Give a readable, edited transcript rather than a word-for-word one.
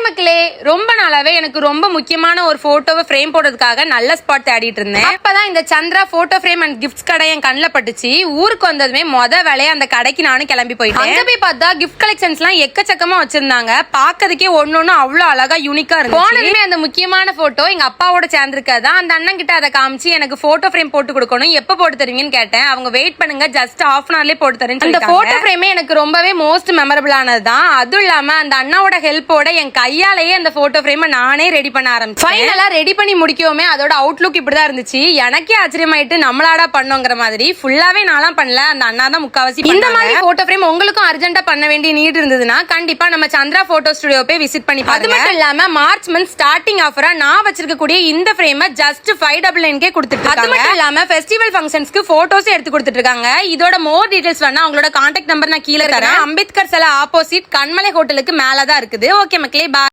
மக்களே, ரொம்ப நாளாவே எனக்கு ரொம்ப முக்கியமான ஒரு போட்டோவை ஃப்ரேம் போடுறதுக்காக நல்ல ஸ்பாட் தேடிட்டு இருந்தேன். அப்பதான் இந்த Chandra photo frame and gifts கடை என் கண்ணில் பட்டுச்சு. ஊருக்கு வந்ததுமே வேலையை அந்த கடைக்கு நானும் கிளம்பி போயிட்டேன். அங்க போய் பார்த்தா கிஃப்ட் கலெக்ஷன்ஸ் எல்லாம் எக்கச்சக்கமா வச்சிருந்தாங்க. பாக்கிறதுக்கே ஒன்னொன்னு அவ்வளவு அழகா யூனிக்கா இருக்கு. போனதுமே அந்த முக்கியமான போட்டோ எங்க அப்பாவோட சேர்ந்திருக்கதா. அந்த அண்ணன் கிட்ட அதை காமிச்சு எனக்கு போட்டோ ஃப்ரேம் போட்டு கொடுக்கணும், எப்ப போட்டு தருவீங்கன்னு கேட்டேன். அவங்க வெயிட் பண்ணுங்க, ஜஸ்ட் ஹாஃப் அன் ஹவர்லயே போட்டு தரேன். அந்த போட்டோ ஃப்ரேமே எனக்கு ரொம்பவே மோஸ்ட் மெமரபிள் ஆனதுதான். அதுவும் இல்லாம அந்த அண்ணாவோட ஹெல்ப்போட என் கையாலேயே அந்த போட்டோ ஃப்ரேம் நானே ரெடி பண்ண ஆரம்பிச்சேன். ஃபைனலா ரெடி பண்ணி முடிக்கவுமே அதோட அவுட்லுக் இப்படிதான் இருந்துச்சு. எனக்கே ஆச்சரியமாயிட்டு நம்மளாடா பண்ணோங்கிற மாதிரி. ஃபுல்லாவே நான்லாம் பண்ணல, அந்த அண்ணா தான் முக்காவாசி. இந்த மாதிரி போட்டோ ஃப்ரேம் உங்களுக்கும் அர்ஜென்ட்டா பண்ண வேண்டிய நீட் இருந்ததுன்னா கண்டிப்பா நம்ம சந்திரா போட்டோ ஸ்டுடியோ போய் விசிட் பண்ணி பாருங்க. அது மட்டும் இல்லாம மார்ச் மந்த் ஸ்டார்டிங் ஆஃபரா நான் வச்சிருக்கக்கூடிய இந்த ஃப்ரேமை ஜஸ்ட் 599 கொடுத்துட்டு இருக்காங்க. அது மட்டும் இல்லாம ஃபெஸ்டிவல் ஃபங்க்ஷன்ஸ்க்கு போட்டோஸ் எடுத்து கொடுத்துட்டு இருக்காங்க. இதோட மோர் டீடைல்ஸ் வேணா அவங்களோட கான்டாக்ட் நம்பர் நான் கீழே தரேன். அம்பேத்கர் சிலை ஆப்போசிட் கண்மலை ஹோட்டலுக்கு மேலதான் இருக்குது. ஓகே மக்களே, பாய்.